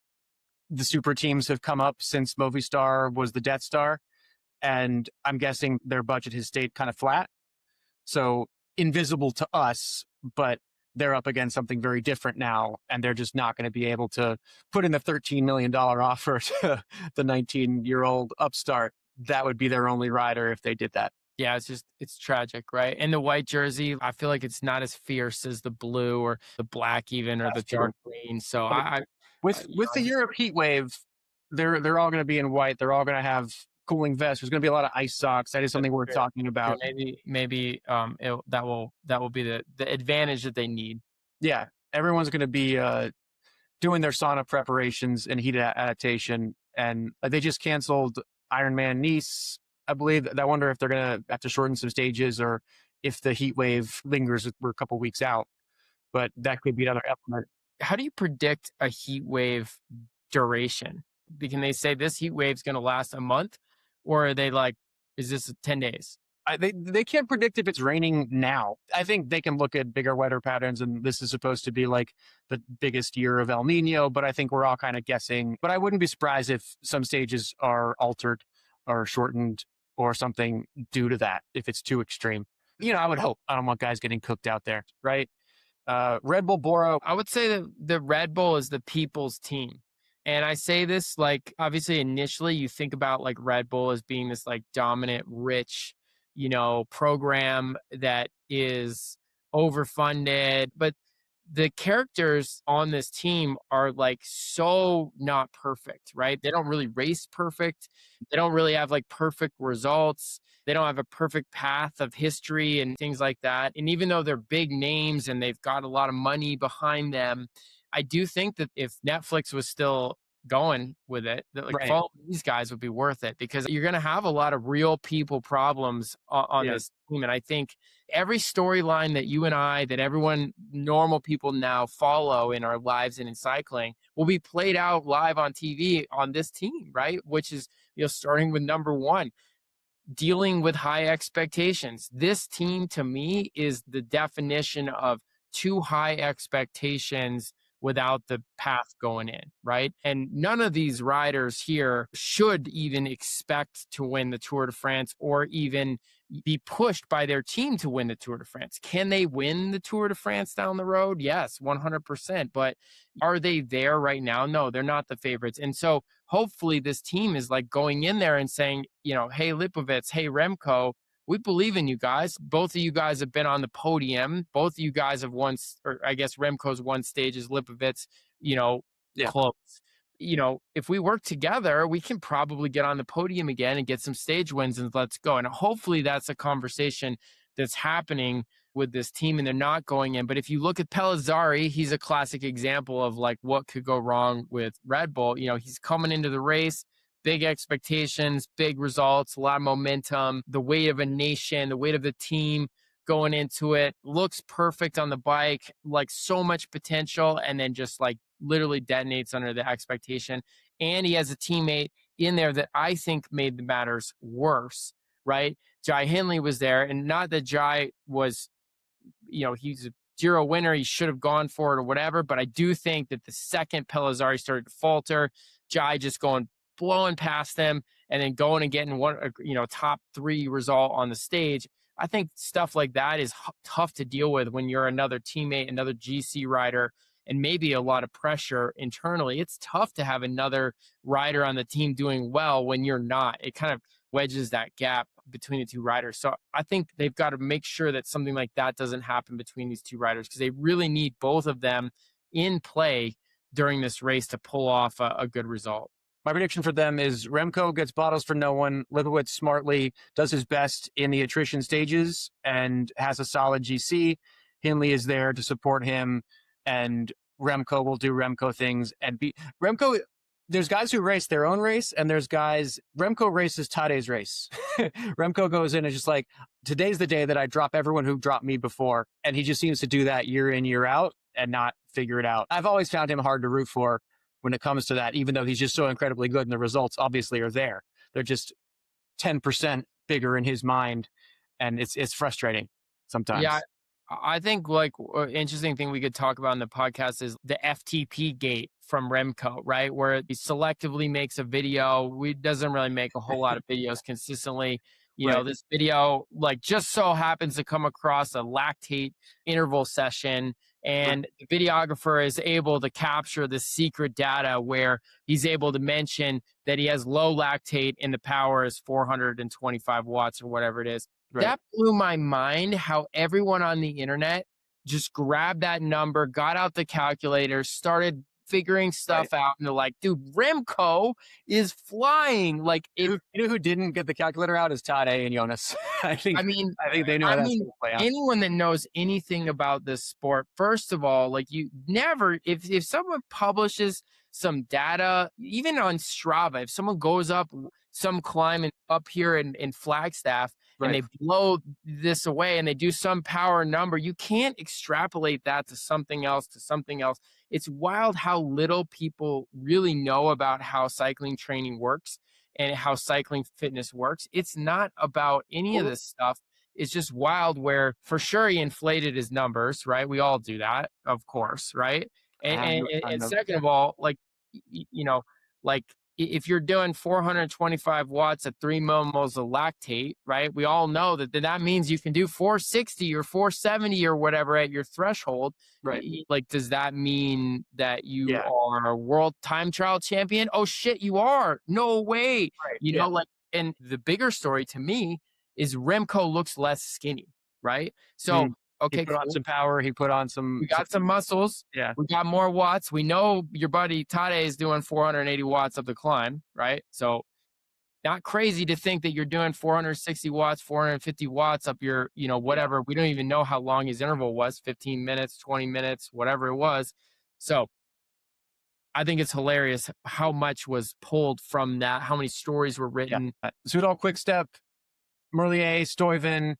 the super teams have come up since Movistar was the Death Star. And I'm guessing their budget has stayed kind of flat. So invisible to us, but they're up against something very different now. And they're just not going to be able to put in the $13 million offer to the 19-year-old upstart. That would be their only rider if they did that. Yeah, it's tragic, right? And the white jersey, I feel like it's not as fierce as the blue or the black even, or That's the dark green. So with the Europe heat wave, they're all going to be in white. They're all going to have cooling vests. There's going to be a lot of ice socks. That is something worth talking about. Maybe that will be the advantage that they need. Yeah, everyone's going to be doing their sauna preparations and heat adaptation, and they just canceled Ironman Nice. I believe. I wonder if they're going to have to shorten some stages, or if the heat wave lingers. We're a couple weeks out, but that could be another element. How do you predict a heat wave duration? Can they say this heat wave is going to last a month, or are they like, is this 10 days? They can't predict if it's raining now. I think they can look at bigger weather patterns, and this is supposed to be like the biggest year of El Nino, but I think we're all kind of guessing. But I wouldn't be surprised if some stages are altered or shortened or something due to that, if it's too extreme. I would hope. I don't want guys getting cooked out there, right? Red Bull Bora. I would say that the Red Bull is the people's team. And I say this, like, obviously initially you think about like Red Bull as being this like dominant, rich, program that is overfunded, but the characters on this team are like so not perfect, right? They don't really race perfect. They don't really have like perfect results. They don't have a perfect path of history and things like that. And even though they're big names and they've got a lot of money behind them, I do think that if Netflix was still going with it, that like following these guys would be worth it, because you're going to have a lot of real people problems on this team. And I think every storyline that you and I, that everyone, normal people now follow in our lives and in cycling, will be played out live on TV on this team, right? Which is, starting with number one, dealing with high expectations. This team to me is the definition of too high expectations without the path going in, right? And none of these riders here should even expect to win the Tour de France or even be pushed by their team to win the Tour de France. Can they win the Tour de France down the road? Yes, 100%. But are they there right now? No, they're not the favorites. And so hopefully this team is like going in there and saying, hey, Lipovitz, hey, Remco, we believe in you guys. Both of you guys have been on the podium. Both of you guys have won, or I guess Remco's won stages, Lipovitz, close. If we work together, we can probably get on the podium again and get some stage wins, and let's go. And hopefully that's a conversation that's happening with this team, and they're not going in. But if you look at Pellizzari, he's a classic example of like what could go wrong with Red Bull. He's coming into the race, big expectations, big results, a lot of momentum, the weight of a nation, the weight of the team going into it, looks perfect on the bike, like so much potential, and then just like literally detonates under the expectation. And he has a teammate in there that I think made the matters worse, right? Jai Hindley was there, and not that Jai was, he's a Giro winner, he should have gone for it or whatever, but I do think that the second Pellizzari started to falter, Jai just blowing past them and then going and getting one, top three result on the stage. I think stuff like that is tough to deal with when you're another teammate, another GC rider, and maybe a lot of pressure internally. It's tough to have another rider on the team doing well when you're not. It kind of wedges that gap between the two riders. So I think they've got to make sure that something like that doesn't happen between these two riders, because they really need both of them in play during this race to pull off a good result. My prediction for them is Remco gets bottles for no one. Lipovitz smartly does his best in the attrition stages and has a solid GC. Hindley is there to support him, and Remco will do Remco things. And Remco, there's guys who race their own race, and there's guys, Remco races Tadej's race. Remco goes in and just like, today's the day that I drop everyone who dropped me before. And he just seems to do that year in, year out and not figure it out. I've always found him hard to root for when it comes to that, even though he's just so incredibly good and the results obviously are there. They're just 10% bigger in his mind, and it's frustrating sometimes. Yeah, I think like interesting thing we could talk about in the podcast is the FTP gate from Remco, right? Where he selectively makes a video. We doesn't really make a whole lot of videos consistently. Right. This video like just so happens to come across a lactate interval session, and the videographer is able to capture the secret data where he's able to mention that he has low lactate and the power is 425 watts or whatever it is. Right. That blew my mind how everyone on the internet just grabbed that number, got out the calculator, started figuring stuff out, and they're like, dude, Remco is flying. Like, You know who didn't get the calculator out is Tadej and Jonas. I think they know how that's going to play out. anyone that knows anything about this sport, first of all, like you never, if someone publishes some data, even on Strava, if someone goes up some climb up here in Flagstaff and they blow this away and they do some power number, you can't extrapolate that to something else, It's wild how little people really know about how cycling training works and how cycling fitness works. It's not about any of this stuff. It's just wild where for sure he inflated his numbers, right? We all do that, of course, right? And second of all, like, like if you're doing 425 watts at 3 millimoles of lactate, right? We all know that means you can do 460 or 470 or whatever at your threshold. Right. Like, does that mean that you are a world time trial champion? Oh shit, you are. No way. Right. Like, and the bigger story to me is Remco looks less skinny, right? So, okay, he put on some power. He put on some. We got some muscles. Yeah. We got more watts. We know your buddy Tadej is doing 480 watts up the climb, right? So not crazy to think that you're doing 460 watts, 450 watts up your, whatever. We don't even know how long his interval was, 15 minutes, 20 minutes, whatever it was. So I think it's hilarious how much was pulled from that, how many stories were written. Yeah. Soudal Quickstep, Merlier, Stuyven,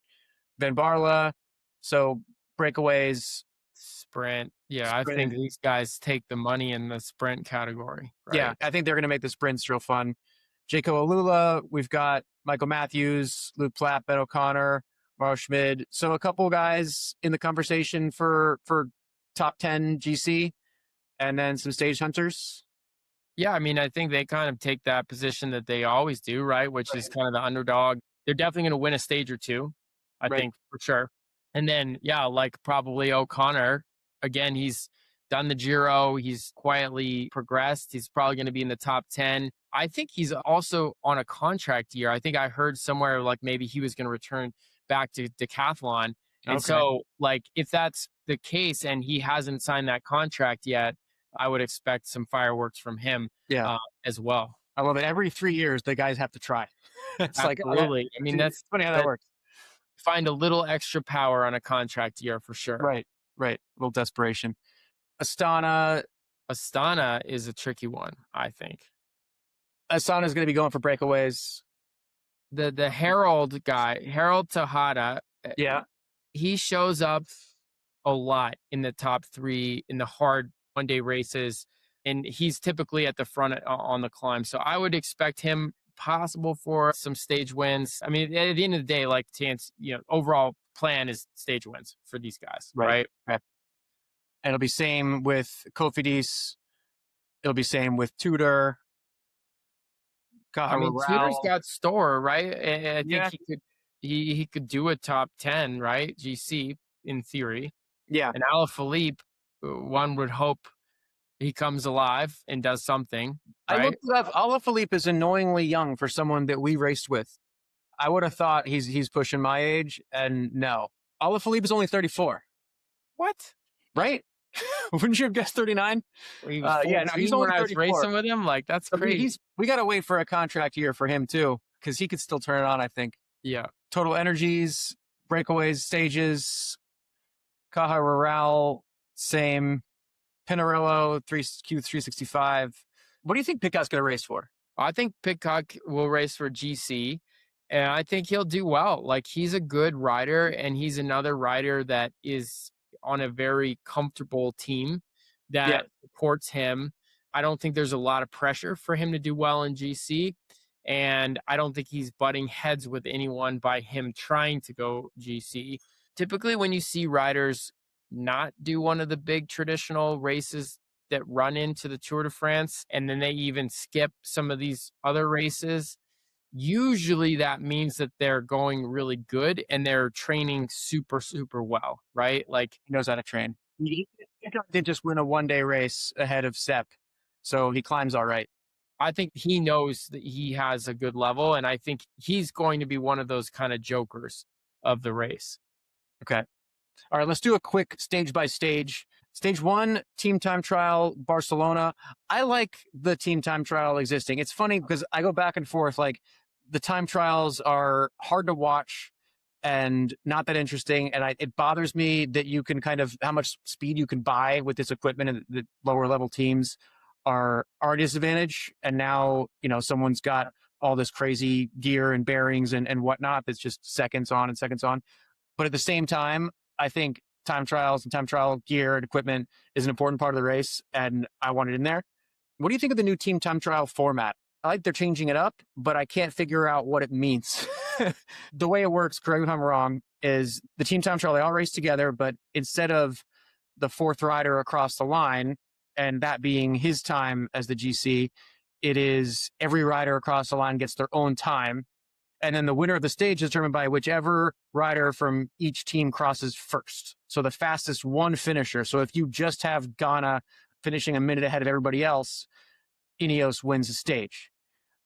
Van Barla. So breakaways, sprint. Yeah, I think these guys take the money in the sprint category. Right? Yeah, I think they're going to make the sprints real fun. Jaco Alula, we've got Michael Matthews, Luke Platt, Ben O'Connor, Mauro Schmid. So a couple guys in the conversation for top 10 GC, and then some stage hunters. Yeah, I mean, I think they kind of take that position that they always do, right? Which is kind of the underdog. They're definitely going to win a stage or two, I think, for sure. And then, like probably O'Connor, again, he's done the Giro. He's quietly progressed. He's probably going to be in the top 10. I think he's also on a contract year. I think I heard somewhere like maybe he was going to return back to decathlon. And so like, if that's the case and he hasn't signed that contract yet, I would expect some fireworks from him as well. I love it. Every 3 years, the guys have to try. It's absolutely. I mean, that's funny how that works. Find a little extra power on a contract year for sure. Right. A little desperation. Astana is a tricky one, I think. Astana is going to be going for breakaways. The Harold guy, Harold Tejada. Yeah. He shows up a lot in the top 3 in the hard one-day races, and he's typically at the front on the climb. So I would expect him possible for some stage wins. I mean, at the end of the day, like overall plan is stage wins for these guys, right? And it'll be same with Cofidis. It'll be same with Tudor. I mean, Tudor's got Store, right? And I think he could do a top 10, right? GC in theory. Yeah. And Alaphilippe, one would hope he comes alive and does something. Right? I looked it up. Alaphilippe is annoyingly young for someone that we raced with. I would have thought he's pushing my age, and no. Alaphilippe is only 34. What? Right? Wouldn't you have guessed 39? He's only 34. Racing with him, like that's crazy. We got to wait for a contract year for him too, because he could still turn it on. I think. Yeah. Total energies, breakaways, stages. Caja Rural, same. Pinarello, Q365. What do you think Pidcock's going to race for? I think Pidcock will race for GC, and I think he'll do well. Like, he's a good rider, and he's another rider that is on a very comfortable team that supports him. I don't think there's a lot of pressure for him to do well in GC, and I don't think he's butting heads with anyone by him trying to go GC. typically when you see riders not do one of the big traditional races that run into the Tour de France, and then they even skip some of these other races, usually that means that they're going really good and they're training super, super well, right? Like, He knows how to train. He did just win a one-day race ahead of Sepp, so he climbs all right. I think he knows that he has a good level, and I think he's going to be one of those kind of jokers of the race. Okay. All right, let's do a quick stage by stage. Stage 1, team time trial, Barcelona. I like the team time trial existing. It's funny because I go back and forth. Like, the time trials are hard to watch and not that interesting. And it bothers me that you can kind of, how much speed you can buy with this equipment, and the lower level teams are a disadvantage. And now, someone's got all this crazy gear and bearings and whatnot that's just seconds on and seconds on. But at the same time, I think time trials and time trial gear and equipment is an important part of the race, and I want it in there. What do you think of the new team time trial format? I like they're changing it up, but I can't figure out what it means. The way it works, correct me if I'm wrong, is the team time trial, they all race together, but instead of the fourth rider across the line, and that being his time as the GC, it is every rider across the line gets their own time. And then the winner of the stage is determined by whichever rider from each team crosses first. So the fastest one finisher. So if you just have Ghana finishing a minute ahead of everybody else, Ineos wins the stage.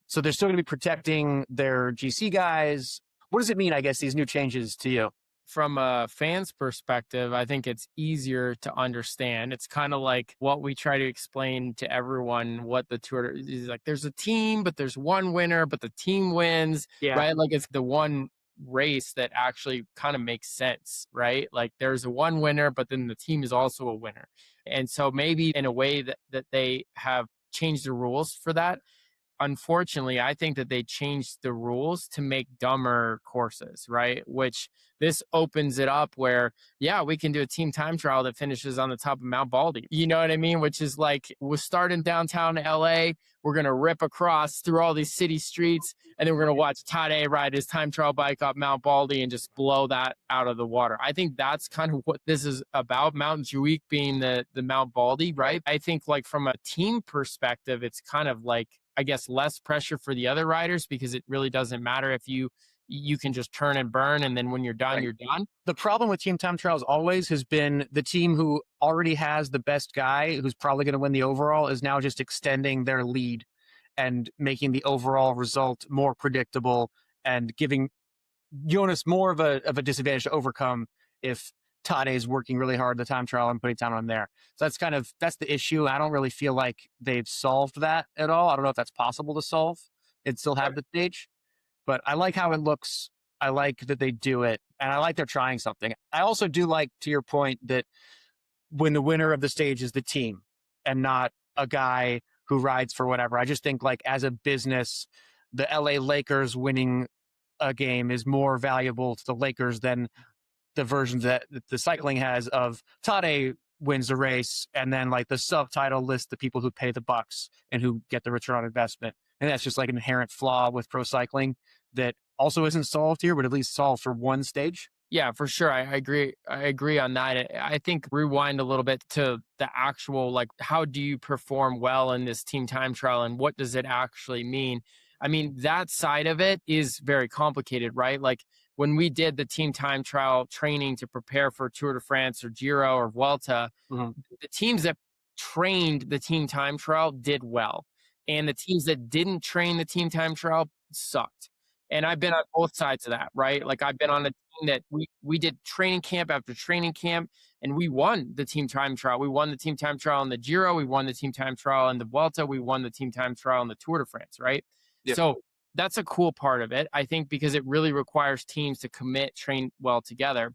So they're still going to be protecting their GC guys. What does it mean, I guess, these new changes to you? From a fan's perspective, I think it's easier to understand. It's kind of like what we try to explain to everyone what the Tour is like. There's a team, but there's one winner, but the team wins, right? Like, it's the one race that actually kind of makes sense, right? Like, there's a one winner, but then the team is also a winner. And so maybe in a way that they have changed the rules for that. Unfortunately, I think that they changed the rules to make dumber courses, right? Which this opens it up where, yeah, we can do a team time trial that finishes on the top of Mount Baldy. You know what I mean? Which is like, we're starting downtown LA. We're going to rip across through all these city streets, and then we're going to watch Tadej ride his time trial bike up Mount Baldy and just blow that out of the water. I think that's kind of what this is about. Mount Juic being the Mount Baldy, right? I think, like, from a team perspective, it's kind of like, I guess, less pressure for the other riders, because it really doesn't matter if you can just turn and burn, and then when you're done, you're done. The problem with team time trials always has been the team who already has the best guy, who's probably going to win the overall, is now just extending their lead and making the overall result more predictable and giving Jonas more of a disadvantage to overcome if Tadej is working really hard the time trial and putting time on there. So that's the issue. I don't really feel like they've solved that at all. I don't know if that's possible to solve and still have the stage, but I like how it looks. I like that they do it, and I like they're trying something. I also do like, to your point, that when the winner of the stage is the team and not a guy who rides for whatever. I just think, like, as a business, the LA Lakers winning a game is more valuable to the Lakers than the versions that the cycling has of Tadej wins the race, and then, like, the subtitle lists the people who pay the bucks and who get the return on investment. And that's just like an inherent flaw with pro cycling that also isn't solved here, but at least solved for one stage. Yeah, for sure. I agree. I agree on that. I think rewind a little bit to the actual, like, how do you perform well in this team time trial, and what does it actually mean? I mean, that side of it is very complicated, right? Like, when we did the team time trial training to prepare for Tour de France or Giro or Vuelta, the teams that trained the team time trial did well. And the teams that didn't train the team time trial sucked. And I've been on both sides of that, right? Like, I've been on a team that we did training camp after training camp, and we won the team time trial. We won the team time trial in the Giro. We won the team time trial in the Vuelta. We won the team time trial in the Tour de France, right? Yep. So that's a cool part of it, I think, because it really requires teams to commit, train well together.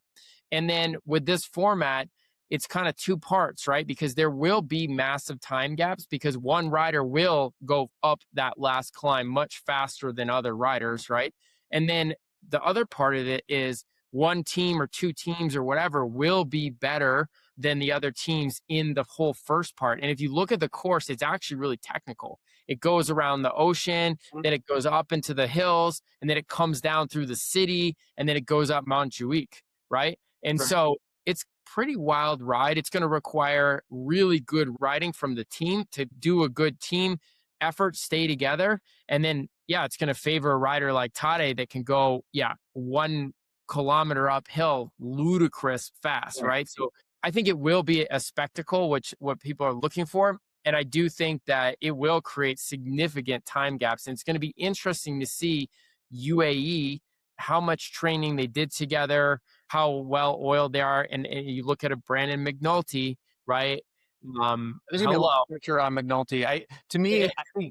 And then with this format, it's kind of two parts, right? Because there will be massive time gaps, because one rider will go up that last climb much faster than other riders, right? And then the other part of it is one team or two teams or whatever will be better than the other teams in the whole first part. And if you look at the course, it's actually really technical. It goes around the ocean, then it goes up into the hills, and then it comes down through the city, and then it goes up Mount Juic, right? And Right. so it's pretty wild ride. It's going to require really good riding from the team to do a good team effort, stay together. And then, yeah, it's going to favor a rider like Tadej that can go, 1 kilometer uphill, ludicrous fast, right? So I think it will be a spectacle, which what people are looking for. And I do think that it will create significant time gaps. And it's going to be interesting to see UAE, how much training they did together, how well oiled they are. And you look at a Brandon McNulty, right? There's gonna be a How lot well. of pressure on McNulty. To me,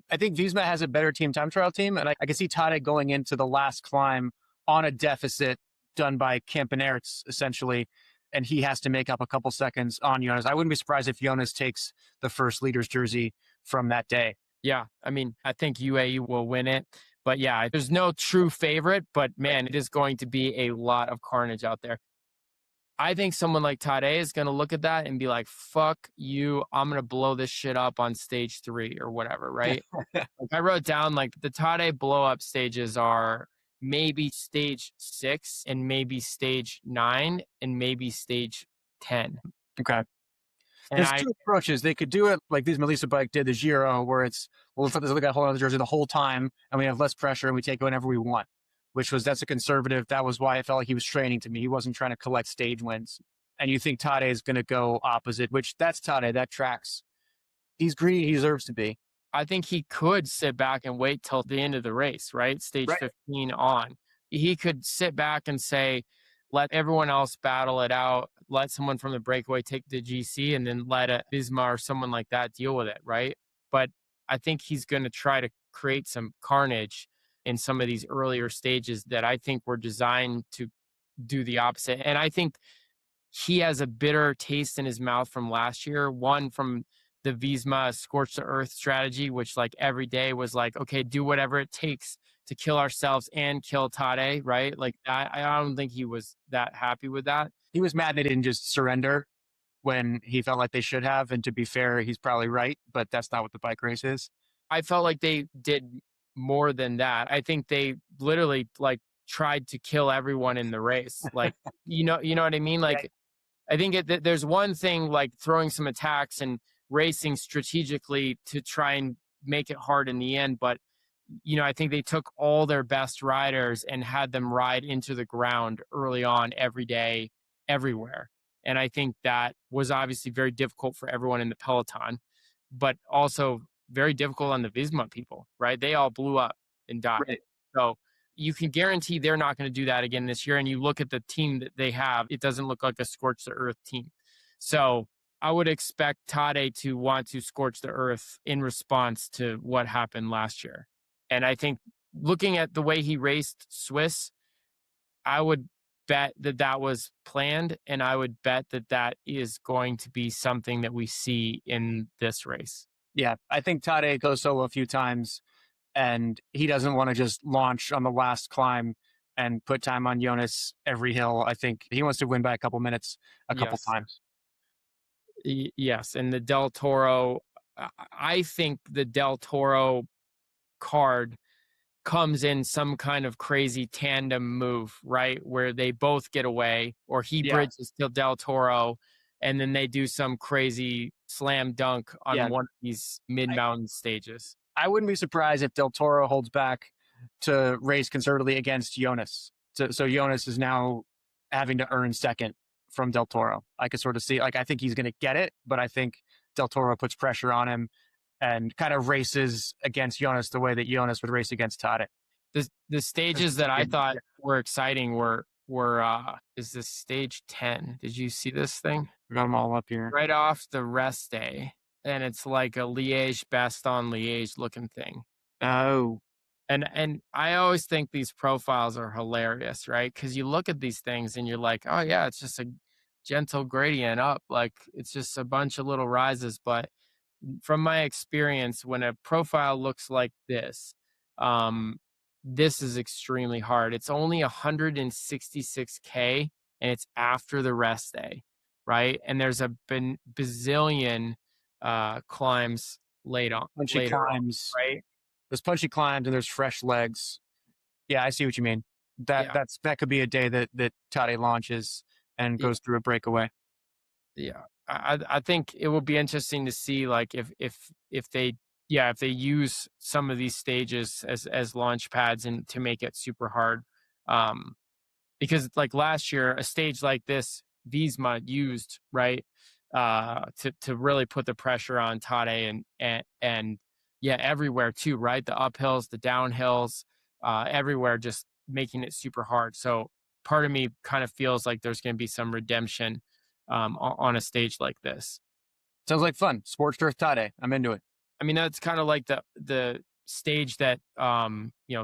I think Visma has a better team time trial team, and I can see Tadej going into the last climb on a deficit done by Campenerts essentially, and he has to make up a couple seconds on Jonas. I wouldn't be surprised if Jonas takes the first leader's jersey from that day. Yeah, I mean, I think UAE will win it. But yeah, there's no true favorite, but man, it is going to be a lot of carnage out there. I think someone like Tadej is going to look at that and be like, fuck you, I'm going to blow this shit up on stage 3 or whatever, right? Like I wrote down like the Tadej blow up stages are maybe stage 6 and maybe stage 9 and maybe stage 10. Okay. And There's two approaches. They could do it like these Melissa Bike did the Giro, where it's, well, let's let this guy hold on to the jersey the whole time, and we have less pressure, and we take it whenever we want, that's a conservative. That was why I felt like he was training to me. He wasn't trying to collect stage wins. And you think Tadej is going to go opposite, which that's Tadej. That tracks. He's greedy. He deserves to be. I think he could sit back and wait till the end of the race, right? Stage Right. 15 on. He could sit back and say, let everyone else battle it out. Let someone from the breakaway take the GC and then let a Visma or someone like that deal with it, right? But I think he's going to try to create some carnage in some of these earlier stages that I think were designed to do the opposite. And I think he has a bitter taste in his mouth from last year. One, from the Visma scorch the earth strategy, which like every day was like, okay, do whatever it takes to kill ourselves and kill Tadej, right? Like that. I don't think he was that happy with that. He was mad they didn't just surrender when he felt like they should have. And to be fair, he's probably right, but that's not what the bike race is. I felt like they did more than that. I think they literally like tried to kill everyone in the race. Like, you know what I mean? Like, I think there's one thing like throwing some attacks and racing strategically to try and make it hard in the end. But, I think they took all their best riders and had them ride into the ground early on every day, everywhere. And I think that was obviously very difficult for everyone in the peloton, but also very difficult on the Visma people, right? They all blew up and died. Right. So you can guarantee they're not going to do that again this year. And you look at the team that they have, it doesn't look like a scorch the earth team. So I would expect Tadej to want to scorch the earth in response to what happened last year. And I think looking at the way he raced Swiss, I would bet that was planned. And I would bet that is going to be something that we see in this race. Yeah, I think Tadej goes solo a few times, and he doesn't want to just launch on the last climb and put time on Jonas every hill. I think he wants to win by a couple minutes a couple times. Yes, and the Del Toro, I think the Del Toro card comes in some kind of crazy tandem move, right? Where they both get away, or he bridges to Del Toro, and then they do some crazy slam dunk on one of these mid-mountain stages. I wouldn't be surprised if Del Toro holds back to race conservatively against Jonas. So Jonas is now having to earn second from Del Toro. I could sort of see, like, I think he's going to get it, but I think Del Toro puts pressure on him and kind of races against Jonas the way that Jonas would race against Tadej. The stages that I thought were exciting were is this stage 10? Did you see this thing? We got them all up here. Right off the rest day. And it's like a Liège Bastogne Liège looking thing. Oh. And I always think these profiles are hilarious, right? Because you look at these things and you're like, oh yeah, it's just a gentle gradient up. Like it's just a bunch of little rises. But from my experience, when a profile looks like this, this is extremely hard. It's only 166K and it's after the rest day, right? And there's a bazillion climbs later climbs, right? There's punchy climbs and there's fresh legs. Yeah, I see what you mean. That could be a day that Tadej launches and goes through a breakaway. Yeah, I think it will be interesting to see like if they if they use some of these stages as launch pads and to make it super hard. Um, because like last year, a stage like this, Visma used right to really put the pressure on Tadej and yeah, everywhere too, right? The uphills, the downhills, everywhere, just making it super hard. So part of me kind of feels like there's going to be some redemption on a stage like this. Sounds like fun. Sports Earth Tadej. I'm into it. I mean, that's kind of like the stage that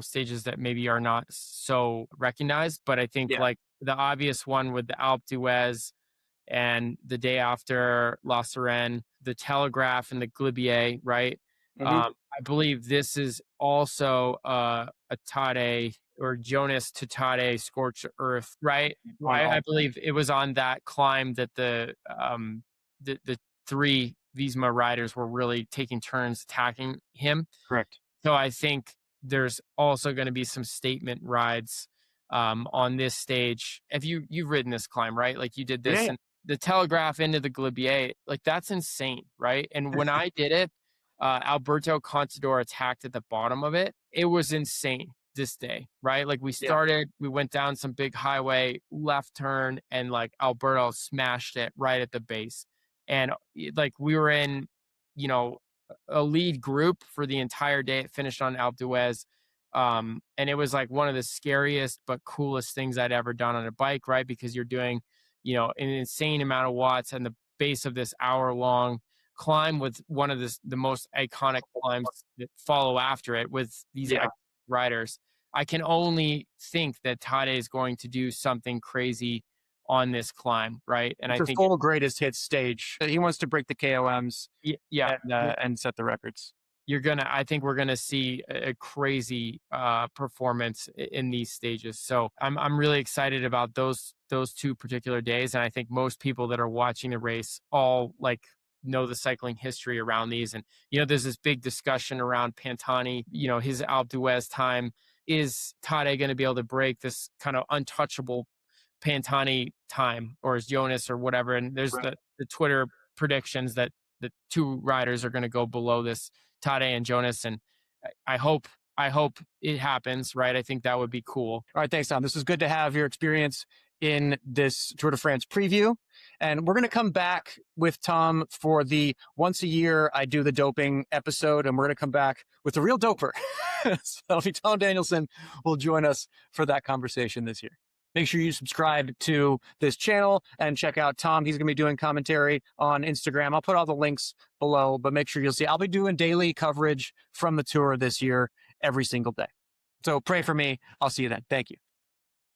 stages that maybe are not so recognized, but I think like the obvious one with the Alpe d'Huez and the day after La Sirène, the Telegraph and the Glibier, right? I believe this is also a Tadej or Jonas to Tadej Scorched Earth, right? I believe it was on that climb that the three Visma riders were really taking turns attacking him. Correct. So I think there's also going to be some statement rides on this stage. If you've ridden this climb, right? Like you did this and the Telegraph into the Glibier, like that's insane, right? And when I did it, Alberto Contador attacked at the bottom of it. It was insane this day, right? Like we started, we went down some big highway, left turn, and like Alberto smashed it right at the base. And like we were in, a lead group for the entire day. It finished on Alpe d'Huez. And it was like one of the scariest but coolest things I'd ever done on a bike, right? Because you're doing, an insane amount of watts and the base of this hour-long climb with one of the most iconic climbs that follow after it with these riders. I can only think that Tadej is going to do something crazy on this climb, right? And it's I think full greatest hits stage. He wants to break the KOMs, and set the records. I think we're gonna see a crazy performance in these stages. So I'm really excited about those two particular days, and I think most people that are watching the race all like know the cycling history around these. And there's this big discussion around Pantani. His Alpe d'Huez time. Is Tadej going to be able to break this kind of untouchable Pantani time, or is Jonas or whatever? And there's the Twitter predictions that the two riders are going to go below this, Tadej and Jonas. And I hope it happens, right? I think that would be cool. All right. Thanks, Tom. This is good to have your experience in this Tour de France preview. And we're going to come back with Tom for the once a year I do the doping episode. And we're going to come back with a real doper. So that'll be Tom Danielson will join us for that conversation this year. Make sure you subscribe to this channel and check out Tom. He's going to be doing commentary on Instagram. I'll put all the links below, but make sure you'll see I'll be doing daily coverage from the tour this year every single day. So pray for me. I'll see you then. Thank you.